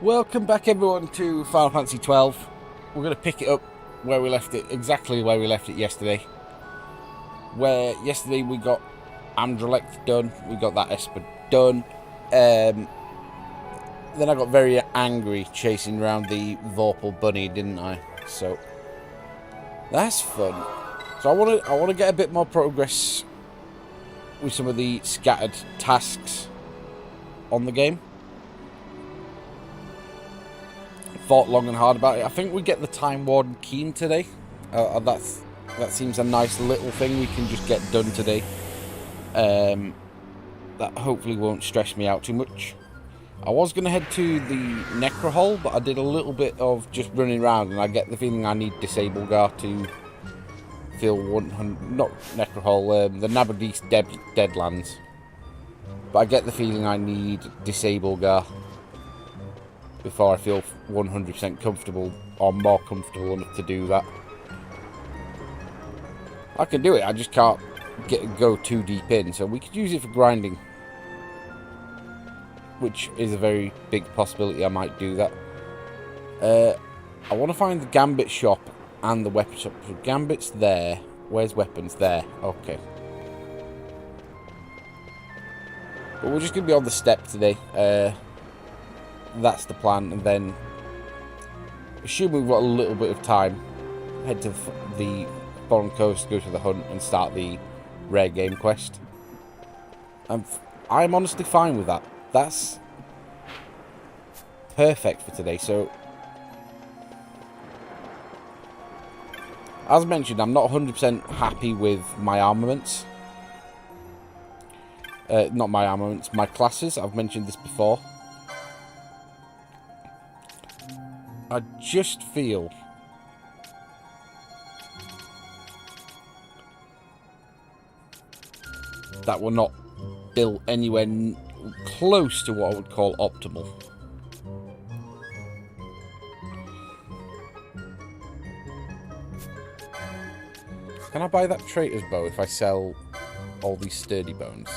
Welcome back everyone to Final Fantasy XII. We're going to pick it up where we left it, exactly where we left it yesterday. Where yesterday we got Amdrelect done, we got that Esper done. Then I got very angry chasing around the Vorpal bunny, didn't I? So that's fun. So I want to get a bit more progress with some of the scattered tasks on the game. Thought long and hard about it. I think we get the Time Warden Keen today. That seems a nice little thing we can just get done today. That hopefully won't stress me out too much. I was going to head to the Necro Hole, but I did a little bit of just running around, and I get the feeling I need Disable Gar to feel 100. Not Necro Hole, the Nabadis Deadlands. But I get the feeling I need Disable Gar before I feel 100% comfortable, or more comfortable enough to do that. I can do it, I just can't go too deep in, so we could use it for grinding, which is a very big possibility I might do that. I want to find the Gambit shop and the weapon shop. So Gambit's there. Where's weapons? There. Okay. But we're just going to be on the step today. That's the plan, and then assuming we've got a little bit of time, head to the Phon coast, go to the hunt and start the rare game quest. I'm honestly fine with that. That's perfect for today. So as mentioned, I'm not 100% happy with my armaments. Not my armaments, my classes. I've mentioned this before. I just feel that we're not built anywhere close to what I would call optimal. Can I buy that traitor's bow if I sell all these sturdy bones?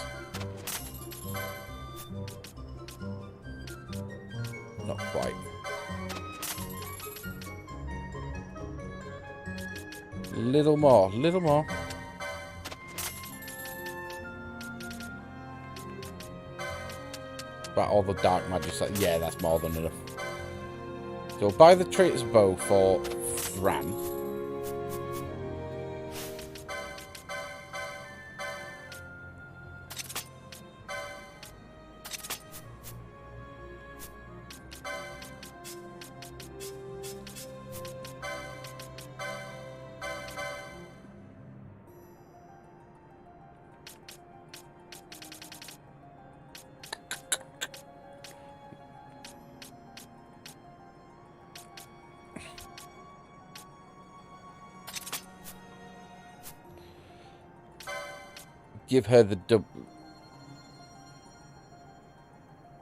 Not quite. Little more, little more. About all the dark magic, like, yeah, that's more than enough. So buy the traitor's bow for Fran. Give her the dub.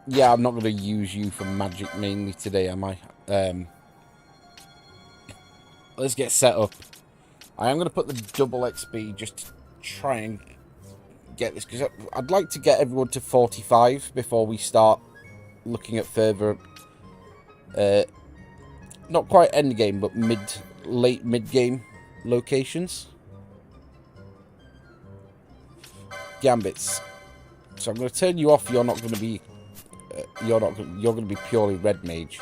Yeah, I'm not going to use you for magic mainly today, am I? Let's get set up. I am going to put the double XP just to try and get this, because I'd like to get everyone to 45 before we start looking at further, not quite end game, but late mid game locations. Gambits. So I'm going to turn you off. You're not going to be. You're going to be purely red mage.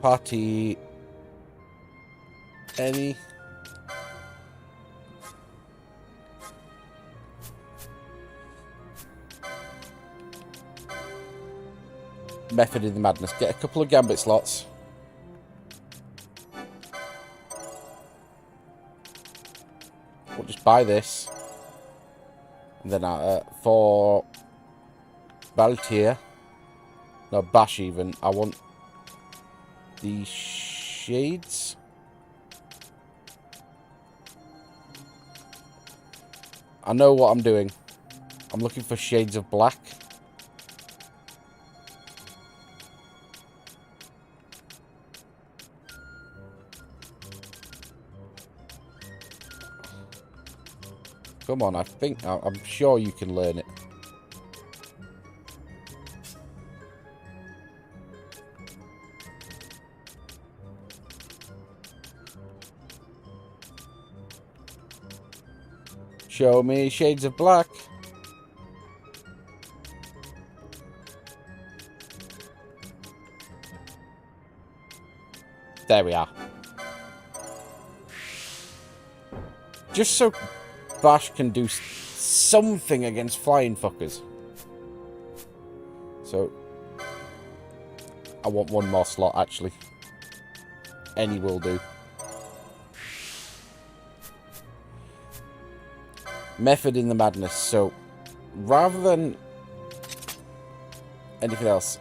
Party. Any. Method in the Madness. Get a couple of Gambit slots. We'll just buy this. And then for Baltier, no, Bash even, I want the shades. I know what I'm doing. I'm looking for shades of black. Come on, I'm sure you can learn it. Show me shades of black. There we are. Just so Bash can do something against flying fuckers. So, I want one more slot, actually. Any will do. Method in the madness. So, rather than anything else,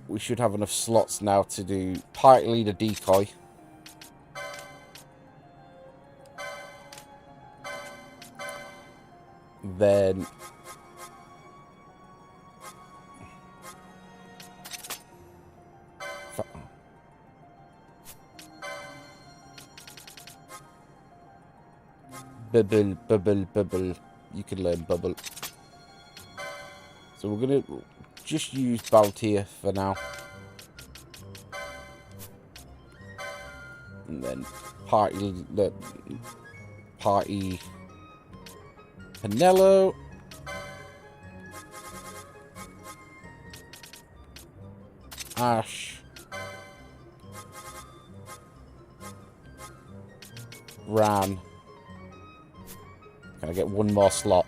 we should have enough slots now to do party leader decoy. Then bubble. You can learn bubble. So we're gonna just use Baltier for now. And then party Pinello. Ash. Ran. Can I get one more slot?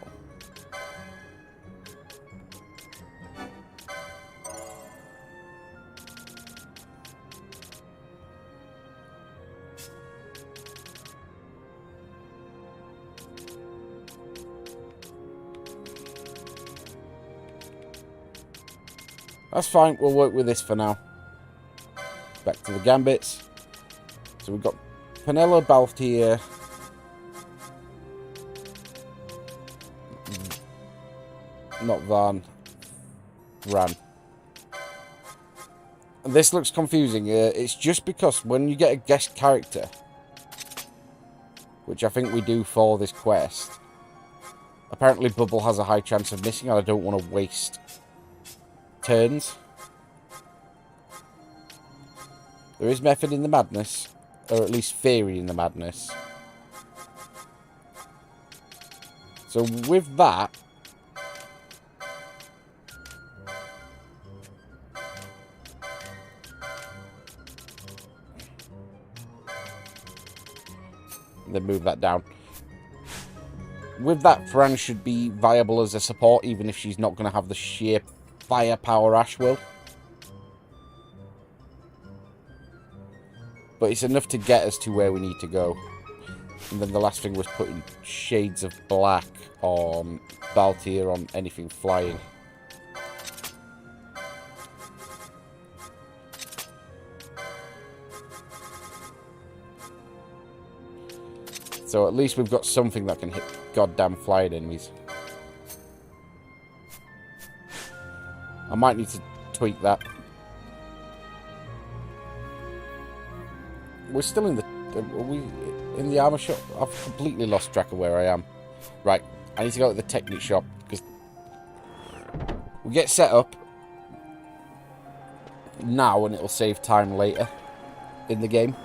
That's fine, we'll work with this for now. Back to the Gambits. So we've got Pinello, Baltier. Not Van. Ran. And this looks confusing. It's just because when you get a guest character, which I think we do for this quest, apparently Bubble has a high chance of missing and I don't want to waste turns. There is method in the madness, or at least theory in the madness. So with that, then move that down. With that, Fran should be viable as a support, even if she's not going to have the sheer firepower Ash will. But it's enough to get us to where we need to go. And then the last thing was putting shades of black on Baltier on anything flying. So at least we've got something that can hit goddamn flying enemies. I might need to tweak that. We're still in the... Are we in the armor shop? I've completely lost track of where I am. Right, I need to go to the Technic shop, because we get set up now and it'll save time later in the game.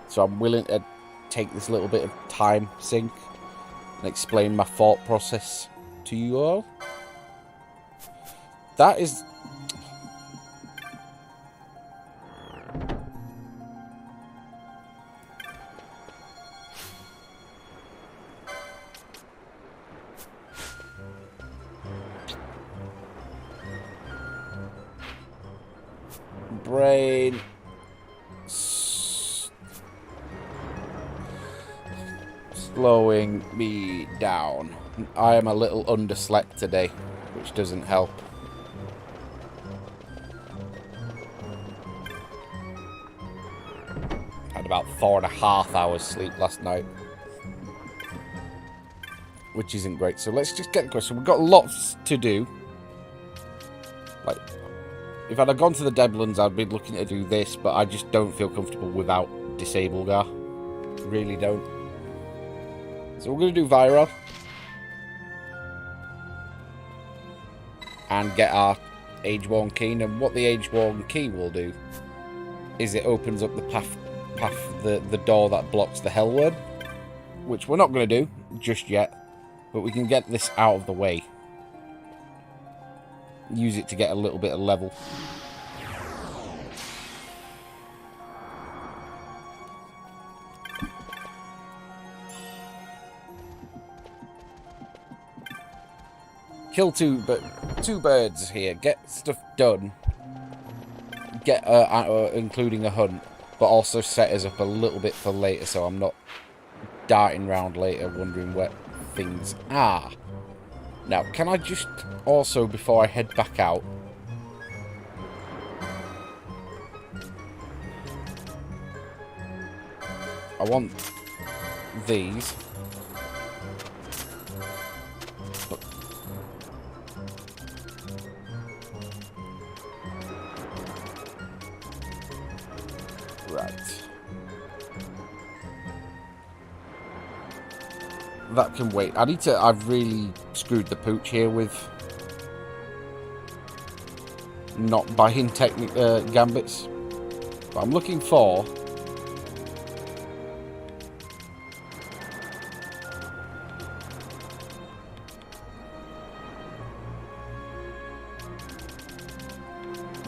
So I'm willing to take this little bit of time sink and explain my thought process to you all. That is... brain... slowing me down. I am a little underslept today, which doesn't help. Had about 4.5 hours sleep last night, which isn't great. So let's just get the question. We've got lots to do. Like, if I'd have gone to the Deadlands, I'd be looking to do this, but I just don't feel comfortable without Disable Gar. Really don't. So we're going to do Vyrall. And get our Ageorn key. And what the Ageorn key will do is it opens up the door that blocks the Hellworm. Which we're not going to do just yet. But we can get this out of the way. Use it to get a little bit of level. Kill two birds here. Get stuff done. Get including a hunt, but also set us up a little bit for later, so I'm not darting around later wondering where things are. Now, can I just also, before I head back out, I want these. Right. That can wait. I've really screwed the pooch here with not buying gambits. But I'm looking for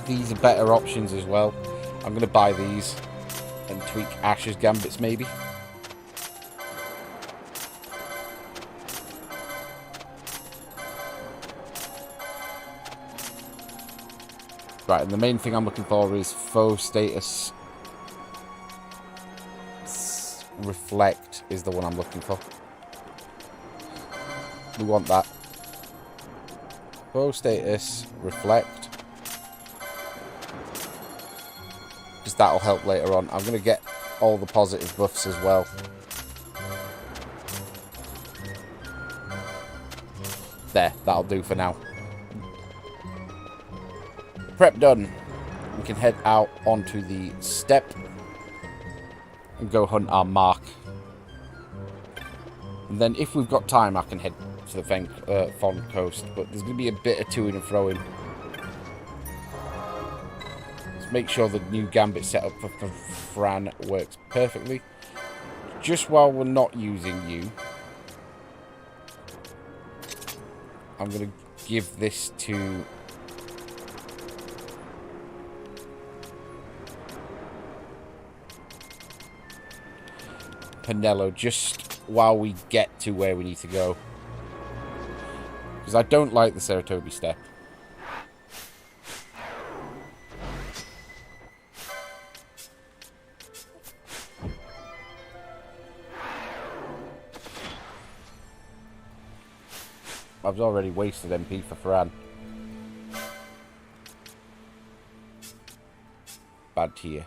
these are better options as well. I'm going to buy these and tweak Ash's gambits maybe. Right, and the main thing I'm looking for is foe status. Reflect is the one I'm looking for. We want that. Foe status, reflect. Because that'll help later on. I'm going to get all the positive buffs as well. There, that'll do for now. Prep done. We can head out onto the steppe and go hunt our mark. And then if we've got time, I can head to the Phon coast. But there's going to be a bit of to-ing and fro-ing. Let's make sure the new gambit setup for Fran works perfectly. Just while we're not using you, I'm going to give this to Penello just while we get to where we need to go. Because I don't like the Ceratobi steppe. I've already wasted MP for Fran. Bad tier.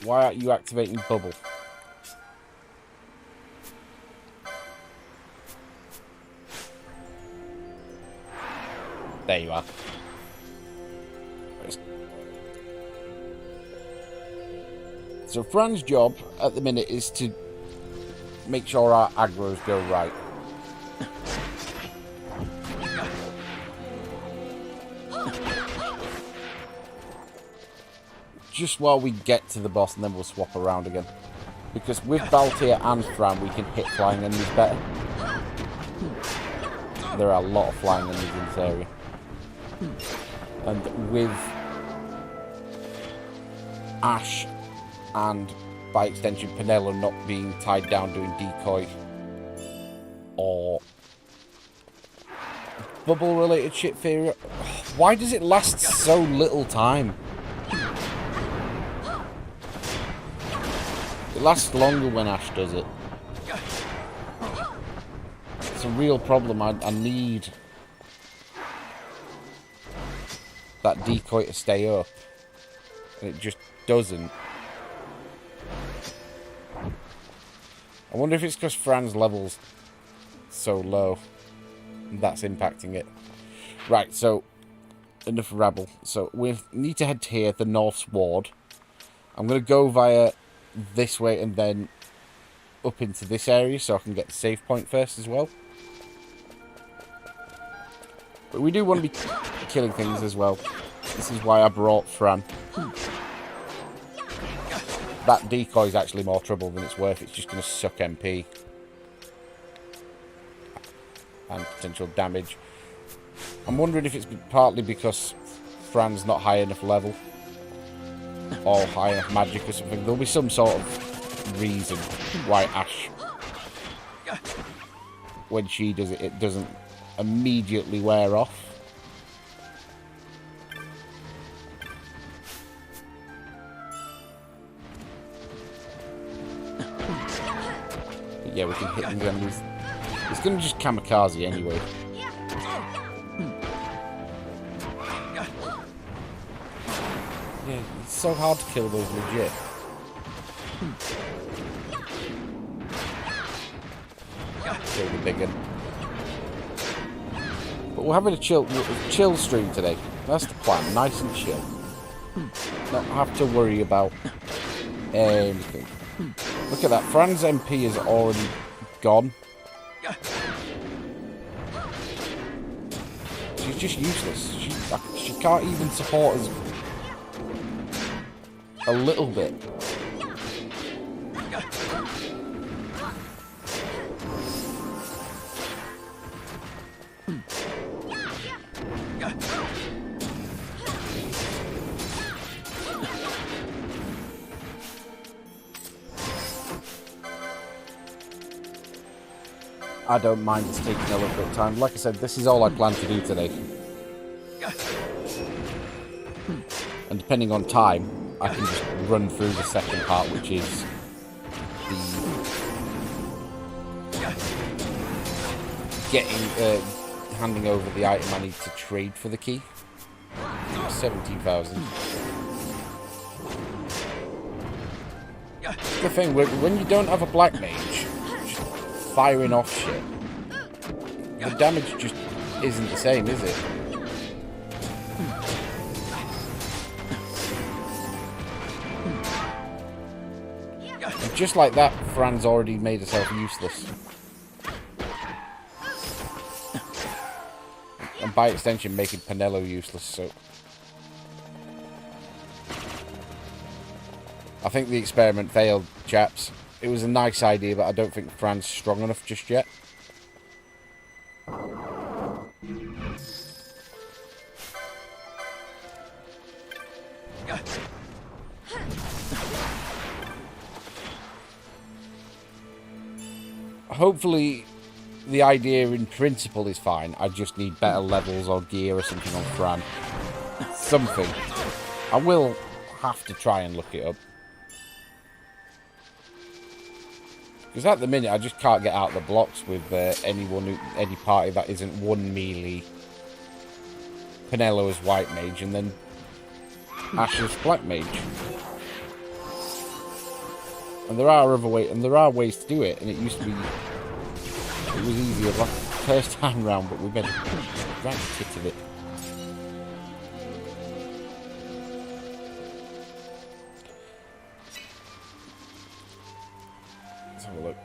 Why aren't you activating bubble? There you are. So Fran's job at the minute is to make sure our aggros go right. Just while we get to the boss, and then we'll swap around again. Because with Baltier and Fran, we can hit flying enemies better. There are a lot of flying enemies in this area. And with Ash and, by extension, Penello not being tied down doing decoy or bubble-related shit theory, why does it last so little time? It lasts longer when Ash does it. It's a real problem. I need that decoy to stay up. And it just doesn't. I wonder if it's because Fran's level's so low. And that's impacting it. Right, so enough rabble. So we need to head to here, the North's Ward. I'm going to go via this way and then up into this area so I can get the save point first as well. But we do want to be killing things as well. This is why I brought Phon. That decoy is actually more trouble than it's worth. It's just going to suck MP. And potential damage. I'm wondering if it's partly because Phon's not high enough level. Or high enough magic or something. There'll be some sort of reason why Ash, when she does it, it doesn't immediately wear off. But yeah, we can hit these enemies. It's going to just kamikaze anyway. Yeah, it's so hard to kill those legit. Kill the big one. But we're having a chill stream today. That's the plan. Nice and chill. Not have to worry about anything. Look at that. Phon's MP is already gone. She's just useless. She can't even support us a little bit. I don't mind it's taking a little bit of time. Like I said, this is all I plan to do today. And depending on time, I can just run through the second part, which is the handing over the item I need to trade for the key. 17,000. The thing, when you don't have a black mage firing off shit, the damage just isn't the same, is it? And just like that, Phon's already made herself useless. And by extension, making Penelo useless, so... I think the experiment failed, chaps. It was a nice idea, but I don't think Phon's strong enough just yet. Hopefully, the idea in principle is fine. I just need better levels or gear or something on Phon. Something. I will have to try and look it up. Because at the minute, I just can't get out the blocks with any party that isn't one melee, Penelo as white mage, and then Ash as black mage. And there are ways to do it, and it used to be, it was easier like first time round, but we made a right tit of it. Look.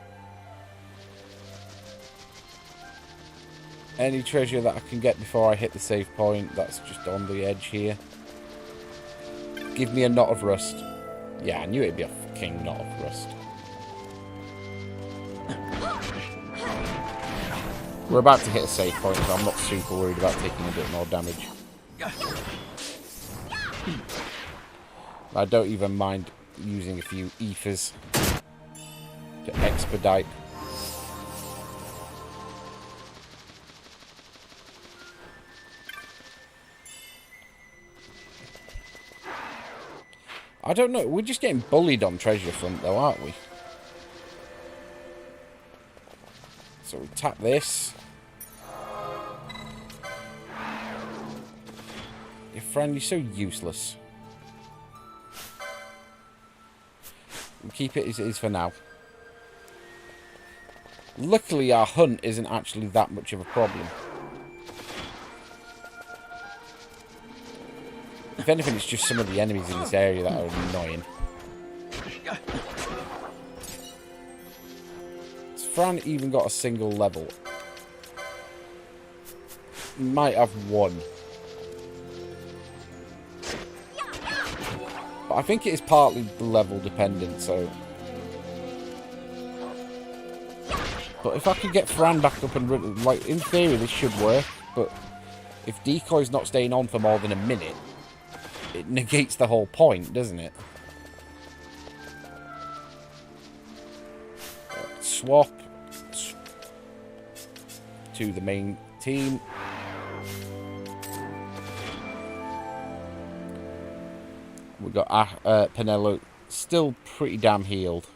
Any treasure that I can get before I hit the save point, that's just on the edge here. Give me a knot of rust. Yeah, I knew it'd be a fucking knot of rust. We're about to hit a save point, so I'm not super worried about taking a bit more damage. I don't even mind using a few ethers to expedite. I don't know, we're just getting bullied on treasure front though, aren't we? So we tap this. Your friend, you're so useless. We'll keep it as it is for now. Luckily, our hunt isn't actually that much of a problem. If anything, it's just some of the enemies in this area that are annoying. Has Fran even got a single level? Might have one. But I think it is partly level dependent, so... But if I could get Fran back up and run, like, in theory this should work, but if Decoy's not staying on for more than a minute, it negates the whole point, doesn't it? Swap to the main team. We've got Penelo still pretty damn healed.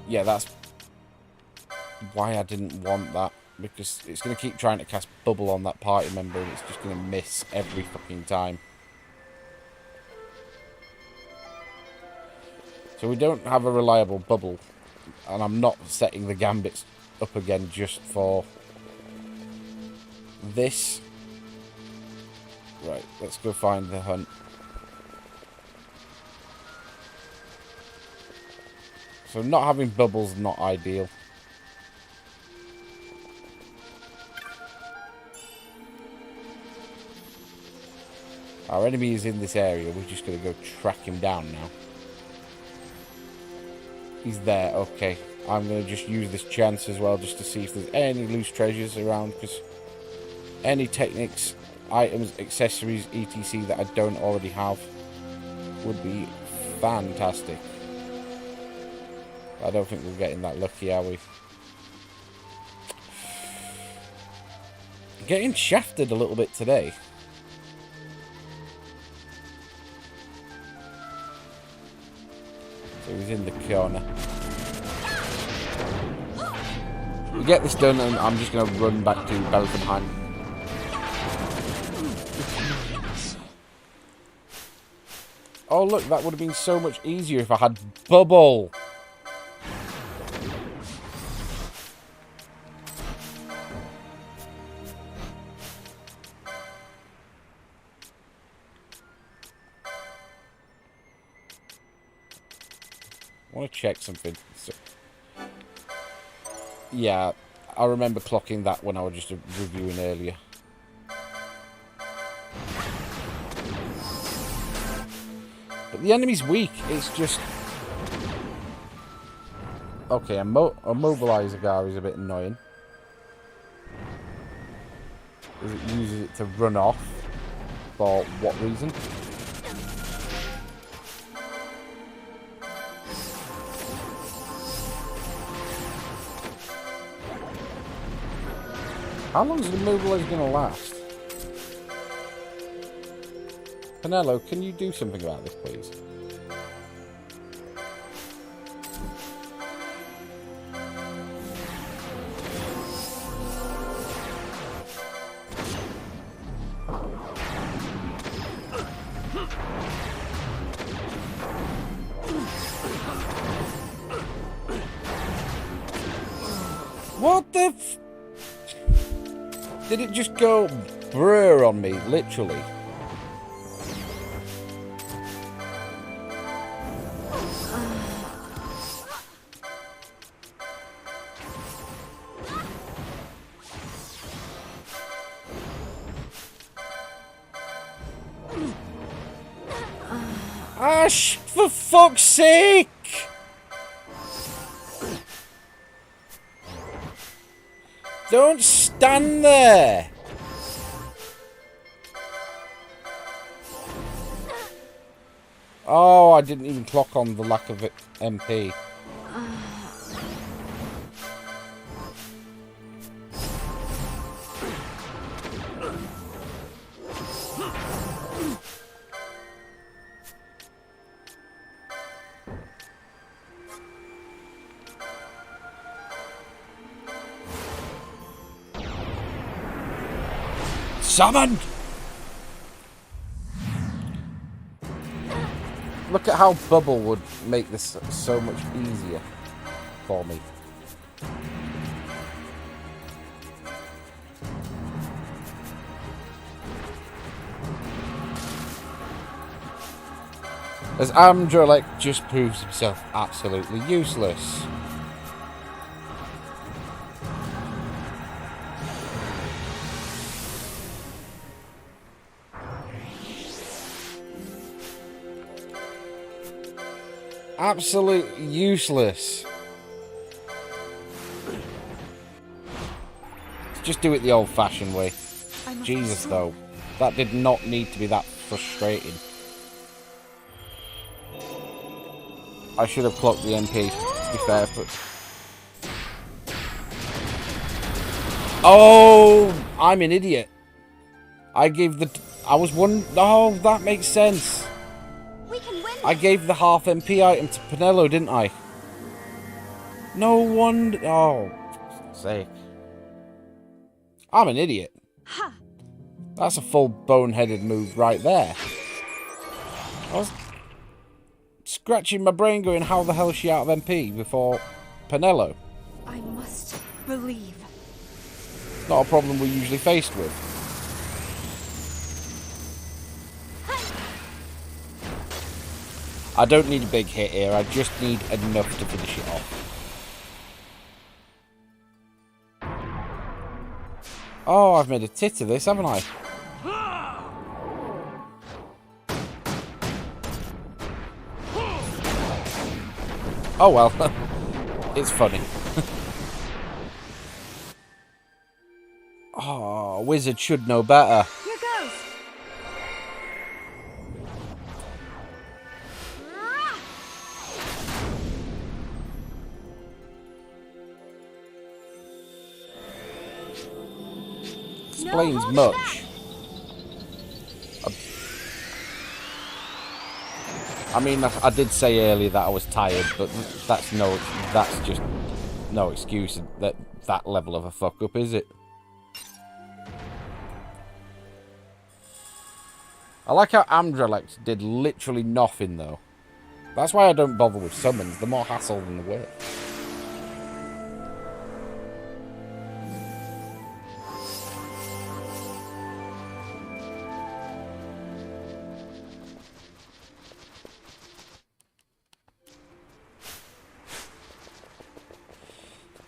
Yeah, that's why I didn't want that, because it's going to keep trying to cast bubble on that party member and it's just going to miss every fucking time. So we don't have a reliable bubble, and I'm not setting the gambits up again just for this. Right, let's go find the hunt. So not having bubbles is not ideal. Our enemy is in this area. We're just going to go track him down now. He's there. Okay. I'm going to just use this chance as well just to see if there's any loose treasures around, because any techniques, items, accessories, etc. that I don't already have would be fantastic. I don't think we're getting that lucky, are we? Getting shafted a little bit today. So he's in the corner. We get this done and I'm just going to run back to Belsenheim. Oh look, that would have been so much easier if I had bubble. I want to check something. So, yeah, I remember clocking that when I was just reviewing earlier. But the enemy's weak. It's just... Okay, a mobilizer guy is a bit annoying. Because it uses it to run off. For what reason? How long is the mobilizer going to last? Penelo, can you do something about this, please? What the f... Did it just go brrr on me, literally? Ash, for fuck's sake! Don't stand there! Oh, I didn't even clock on the lack of MP. Summoned! Look at how bubble would make this so much easier for me. As Amdrelek just proves himself absolutely useless. Absolutely useless. Just do it the old-fashioned way. Jesus, though. That did not need to be that frustrating. I should have clocked the MP, to be fair, but... Oh! I'm an idiot. I gave the... I was one... Oh, that makes sense. We can win. I gave the half MP item to Penelo, didn't I? No wonder... Oh, for fuck's sake. I'm an idiot. Ha. That's a full boneheaded move right there. I was scratching my brain going, how the hell is she out of MP before Penelo? I must believe. Not a problem we're usually faced with. I don't need a big hit here, I just need enough to finish it off. Oh, I've made a tit of this, haven't I? Oh well, it's funny. Oh, wizard should know better. Here goes. Explains much. I mean, I did say earlier that I was tired, but that's just no excuse at that level of a fuck up, is it? I like how Amdrelek did literally nothing, though. That's why I don't bother with summons. The more hassle than the worse.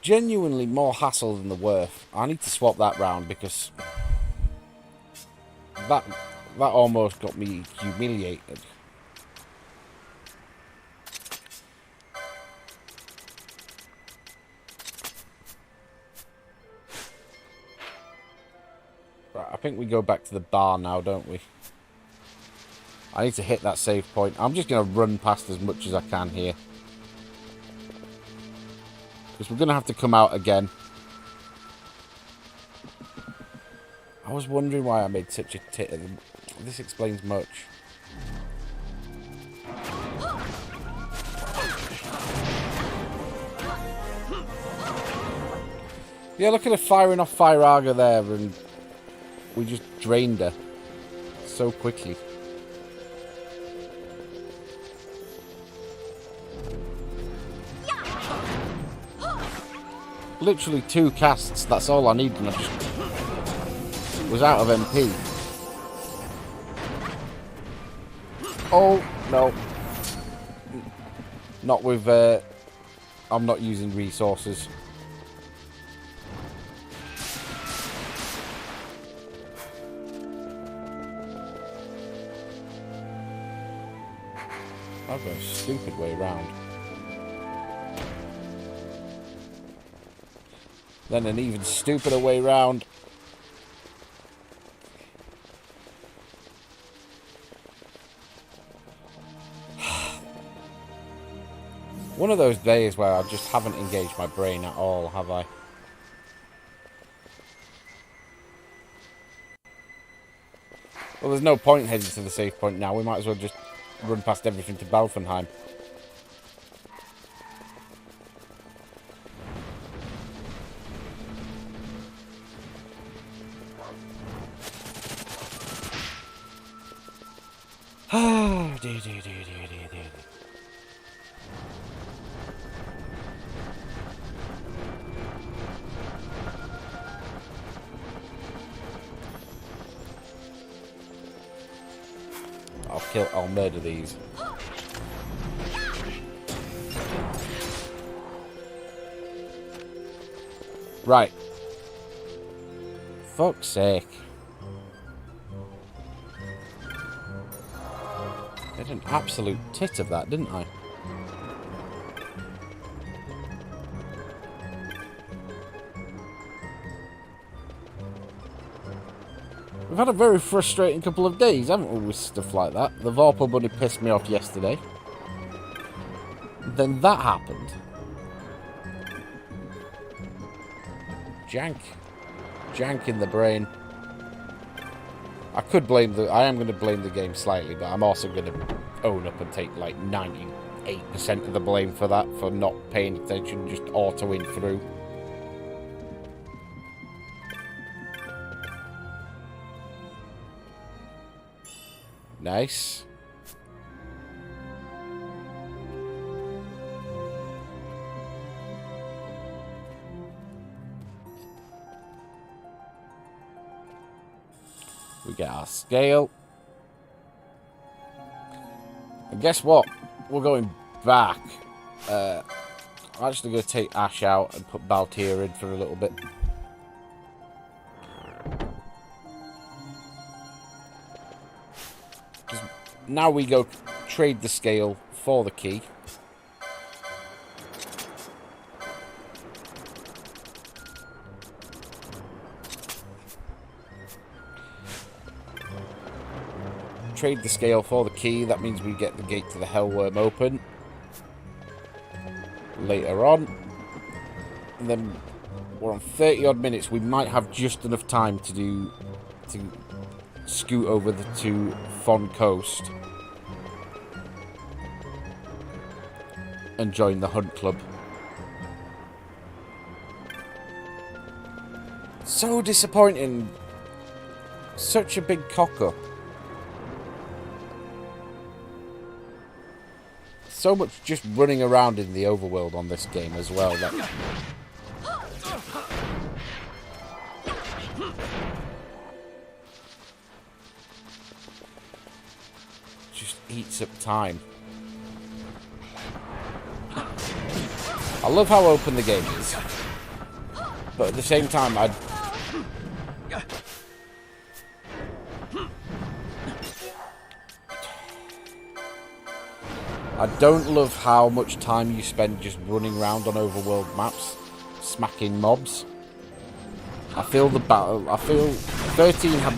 Genuinely more hassle than the worth. I need to swap that round because that almost got me humiliated. Right, I think we go back to the bar now, don't we? I need to hit that save point. I'm just going to run past as much as I can here. Because we're going to have to come out again. I was wondering why I made such a tit of them. This explains much. Yeah, look at her firing off Firaga there, and we just drained her so quickly. Literally 2 casts, that's all I need, and I just was out of MP. Oh, no. Not with, I'm not using resources. I've got a stupid way round. Then an even stupider way round. One of those days where I just haven't engaged my brain at all, have I? Well, there's no point heading to the save point now. We might as well just run past everything to Balfenheim. Ah, dear. I'll murder these. Right. Fuck's sake. I did an absolute tit of that, didn't I? We've had a very frustrating couple of days, haven't we, with stuff like that? The Vorpal Bunny pissed me off yesterday. Then that happened. Jank. Jank in the brain. I could blame the... I am going to blame the game slightly, but I'm also going to own up and take like 98% of the blame for that, for not paying attention, just autoing through. Nice. We get our scale. And guess what? We're going back. I'm actually going to take Ash out and put Baltier in for a little bit. Now we go trade the scale for the key. Trade the scale for the key. That means we get the gate to the Hellworm open later on. And then we're on 30 odd minutes. We might have just enough time to scoot over to Phon Coast and join the Hunt Club. So disappointing. Such a big cock up. So much just running around in the overworld on this game as well. That just eats up time. I love how open the game is, but at the same time, I don't love how much time you spend just running around on overworld maps, smacking mobs. I feel 13 had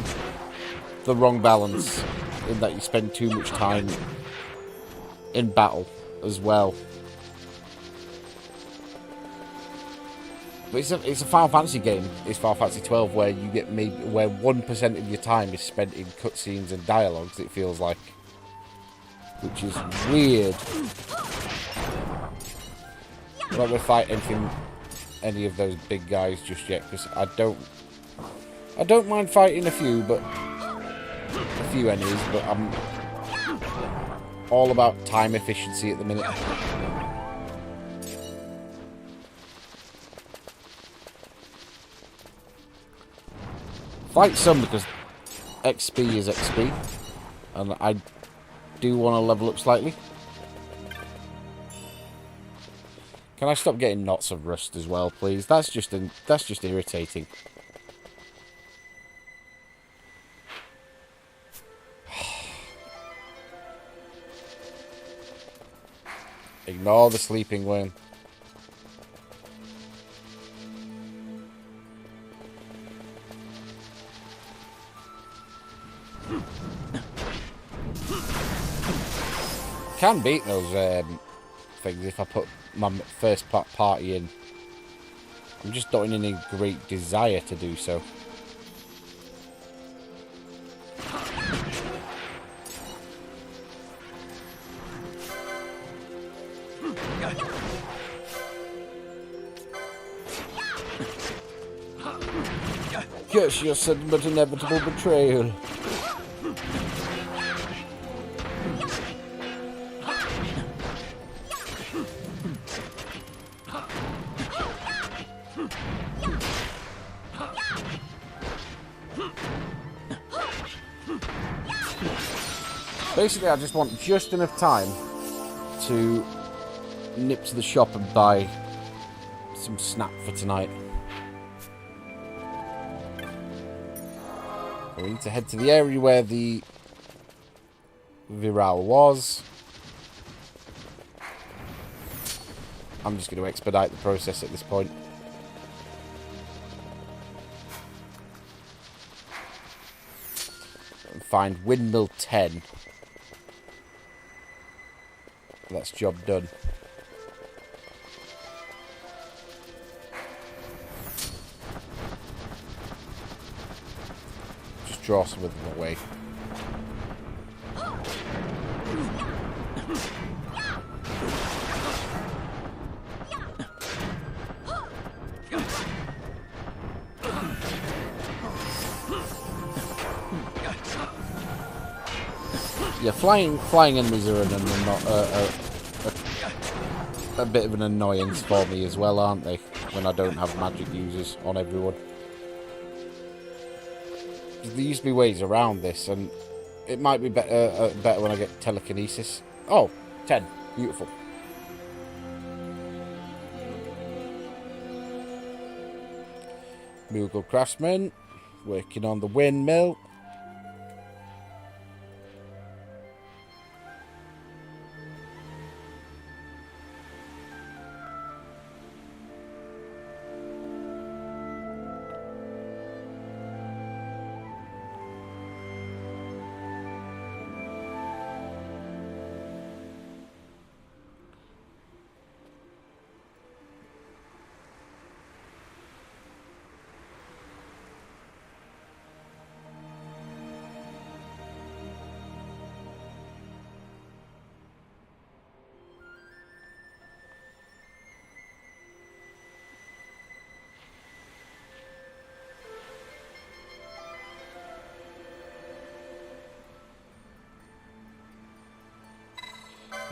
the wrong balance in that you spend too much time in battle as well. But it's a Final Fantasy game. It's Final Fantasy 12 where you get where 1% of your time is spent in cutscenes and dialogues. It feels like, which is weird. I'm not gonna fight any of those big guys just yet because I don't mind fighting a few enemies, but I'm all about time efficiency at the minute. Fight some because XP is XP, and I do want to level up slightly. Can I stop getting knots of rust as well, please? That's just irritating. Ignore the sleeping worm. Can beat those things if I put my first party in. I'm just not in any great desire to do so. Curse your sudden but inevitable betrayal. Basically, I just want just enough time to nip to the shop and buy some snap for tonight. We need to head to the area where the Vyrall was. I'm just going to expedite the process at this point. And find Windmill 10. That's job done. Just draw some of them away. Yeah, flying enemies are a bit of an annoyance for me as well, aren't they? When I don't have magic users on everyone. There used to be ways around this, and it might be better when I get telekinesis. Oh, 10. Beautiful. Moogle craftsman working on the windmill.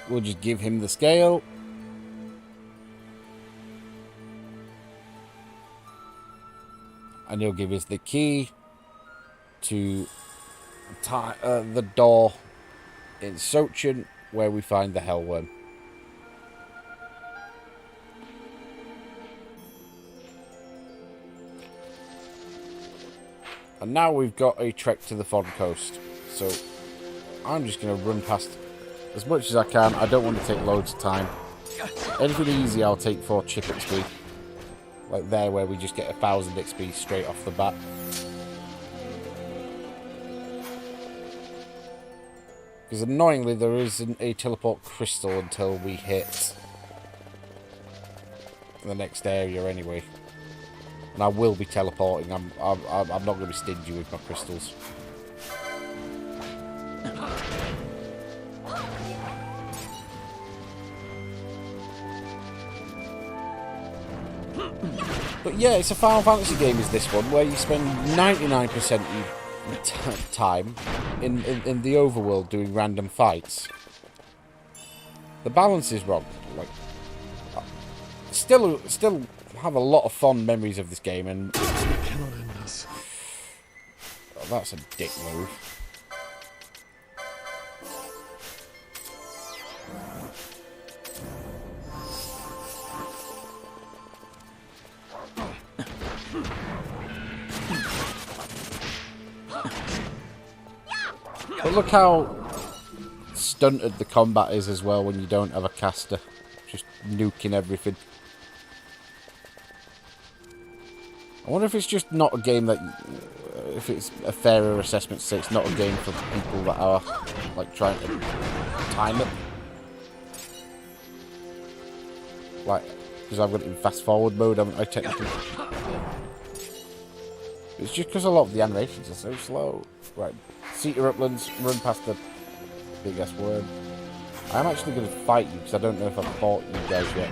We'll just give him the scale. And he'll give us the key to the door in Sochin, where we find the Hellworm. And now we've got a trek to the Phon coast. So I'm just going to run past as much as I can. I don't want to take loads of time. Anything easy I'll take for chip XP. Like there, where we just get 1,000 XP straight off the bat. Because annoyingly there isn't a teleport crystal until we hit the next area anyway. And I will be teleporting. I'm not going to be stingy with my crystals. But yeah, it's a Final Fantasy game, is this one, where you spend 99% of your time in the overworld doing random fights. The balance is wrong. Like, still have a lot of fond memories of this game, and oh, that's a dick move. But look how stunted the combat is as well when you don't have a caster. Just nuking everything. I wonder if it's just not a game that... if it's a fairer assessment to say it's not a game for people that are like trying to time it. Like, because I've got it in fast forward mode, haven't I, technically? It's just because a lot of the animations are so slow. Right. Cedar Uplands, run past the big ass worm. I'm actually going to fight you because I don't know if I've fought you guys yet.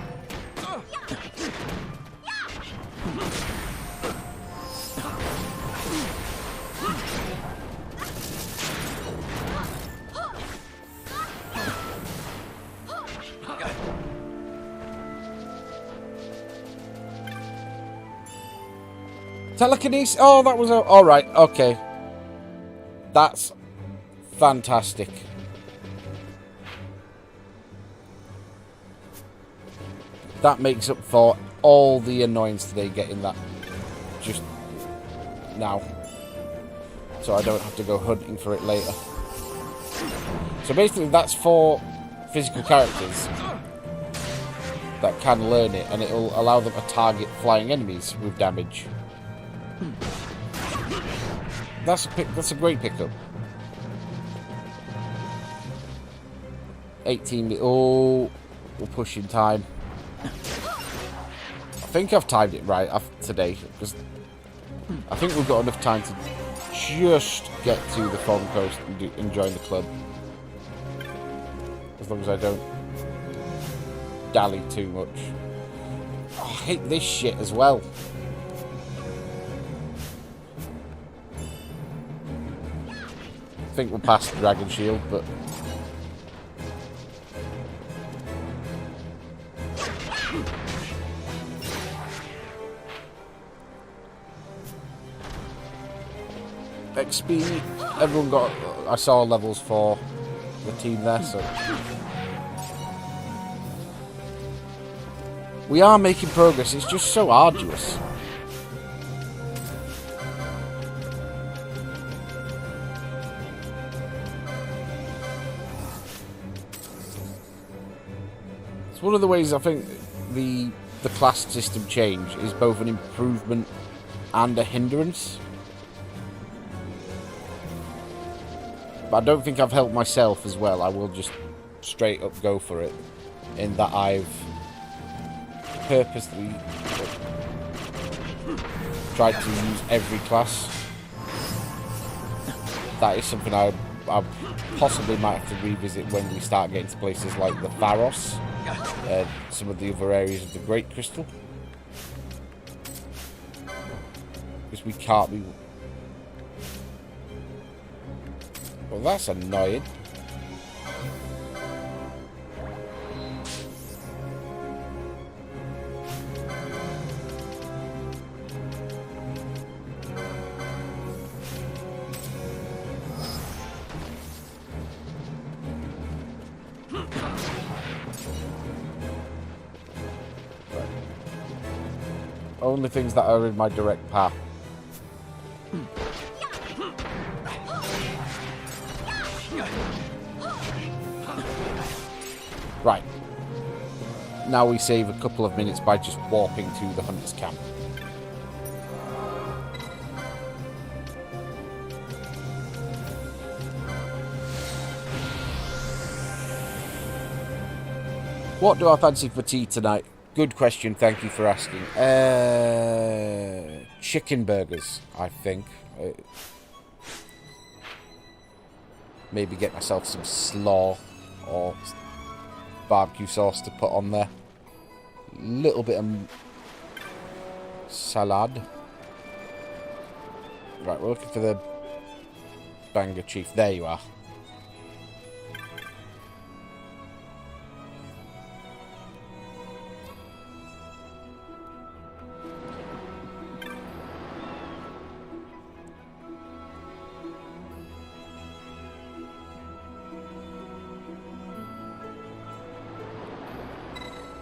Telekinesis? Oh, that was alright, okay. That's fantastic. That makes up for all the annoyance today getting that just now. so I don't have to go hunting for it later. So basically that's 4 physical characters that can learn it, and it'll allow them to target flying enemies with damage. That's a great pickup. 18. Oh, we're pushing time. I think I've timed it right today, because I think we've got enough time to just get to the Phon coast and join the club. As long as I don't dally too much. Oh, I hate this shit as well. I think we're past the Dragon Shield, but... XP, everyone got... I saw levels for the team there, so... We are making progress, it's just so arduous. It's one of the ways I think the class system change is both an improvement and a hindrance. But I don't think I've helped myself as well. I will just straight up go for it, in that I've purposely tried to use every class. That is something I possibly might have to revisit when we start getting to places like the Pharos, some of the other areas of the Great Crystal, because we can't be... Well, that's annoying. Only things that are in my direct path. Right. Now we save a couple of minutes by just warping to the hunter's camp. What do I fancy for tea tonight? Good question, thank you for asking. Chicken burgers, I think. Maybe get myself some slaw or barbecue sauce to put on there. Little bit of salad. Right, we're looking for the Banger Chief. There you are.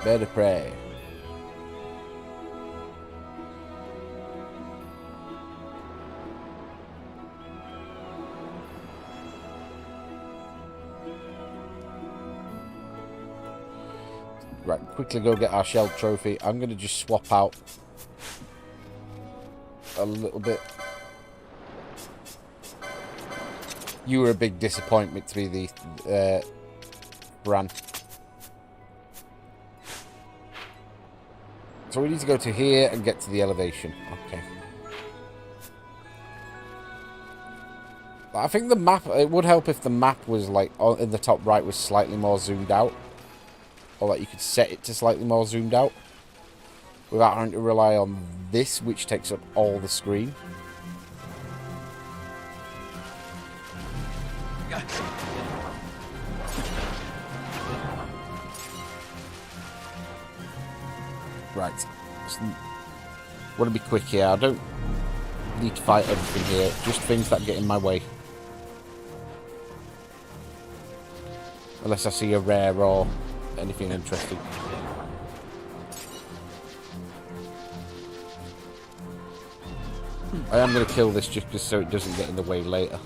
Bird of prey. Right, quickly go get our shell trophy. I'm going to just swap out a little bit. You were a big disappointment to me, the Bran. So we need to go to here and get to the elevation. Okay. I think the map, it would help if the map was like, in the top right was slightly more zoomed out. Or that you could set it to slightly more zoomed out. Without having to rely on this, which takes up all the screen. Right. Want to be quick here. I don't need to fight everything here. Just things that get in my way. Unless I see a rare or anything interesting. I am going to kill this just so it doesn't get in the way later.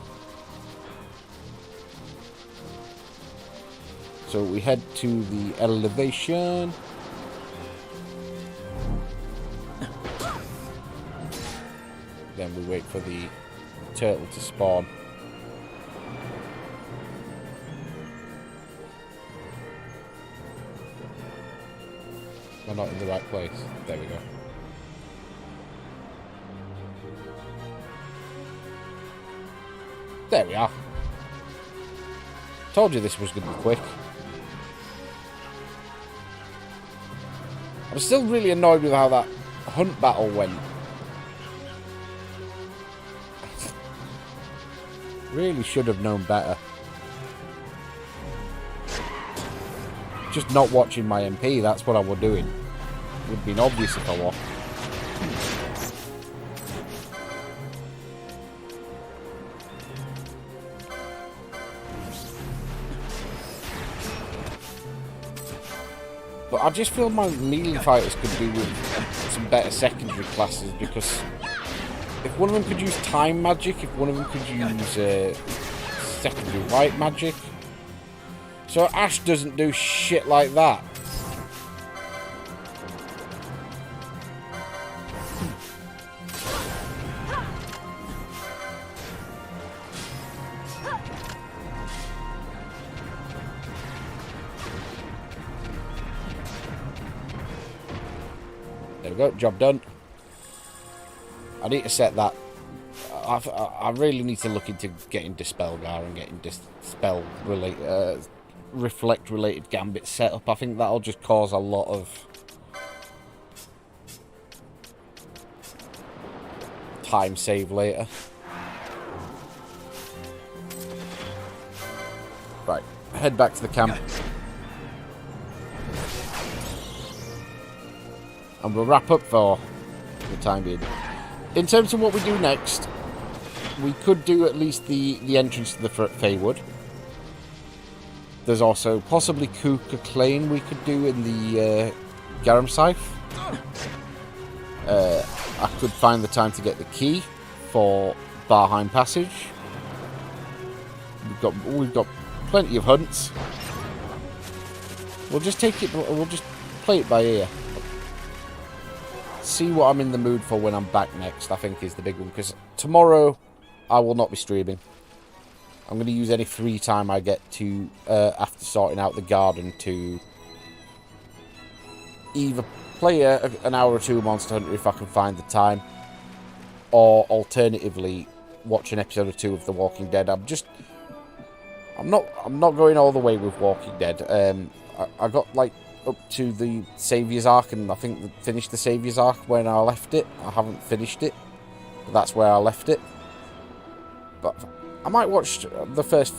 So we head to the elevation. Then we wait for the turtle to spawn. We're not in the right place. There we go. There we are. Told you this was going to be quick. I'm still really annoyed with how that hunt battle went. Really should have known better. Just not watching my MP, that's what I was doing. Would have been obvious if I was. But I just feel my melee fighters could do with some better secondary classes, because if one of them could use time magic, if one of them could use secondary white magic. So Ash doesn't do shit like that. There we go, job done. I need to set that. I really need to look into getting Dispelgar and getting Dispel related, Reflect related gambit set up. I think that'll just cause a lot of time save later. Right, head back to the camp. And we'll wrap up for the time being. In terms of what we do next, we could do at least the entrance to the Feywood. There's also possibly Kuka Klein we could do in the Garum Scythe. I could find the time to get the key for Barheim Passage. We've got plenty of hunts. We'll just take it. We'll just play it by ear. See what I'm in the mood for when I'm back next, I think is the big one, because tomorrow I will not be streaming. I'm going to use any free time I get to after sorting out the garden to either play an hour or two of Monster Hunter if I can find the time, or alternatively watch an episode or two of The Walking Dead. I'm not going all the way with Walking Dead. I got like up to the Saviour's Arc, and I think finished the Saviour's Arc when I left it. I haven't finished it, but that's where I left it. But I might watch the first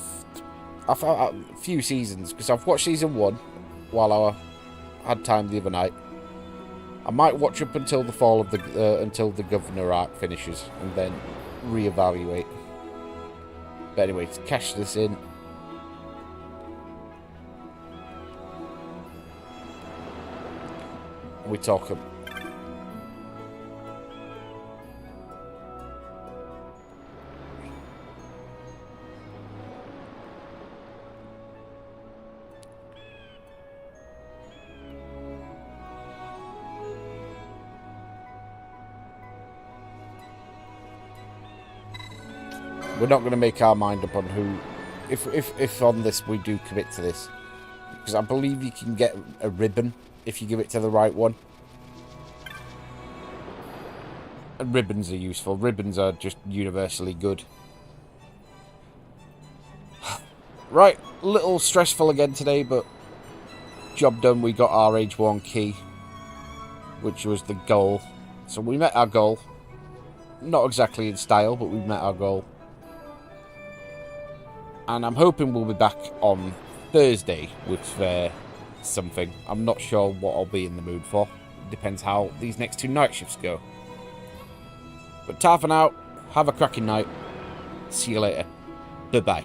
few seasons, because I've watched season 1 while I had time the other night. I might watch up until the fall of until the Governor arc finishes, and then reevaluate. But anyway, to cash this in. We talk. We're not going to make our mind up on who, if on this we do commit to this, because I believe you can get a ribbon if you give it to the right one. And ribbons are useful. Ribbons are just universally good. Right, a little stressful again today, but job done. We got our Ageorn key, which was the goal. So we met our goal. Not exactly in style, but we met our goal. And I'm hoping we'll be back on Thursday with something. I'm not sure what I'll be in the mood for. Depends how these next 2 night shifts go. But ta for now. Have a cracking night. See you later. Bye-bye.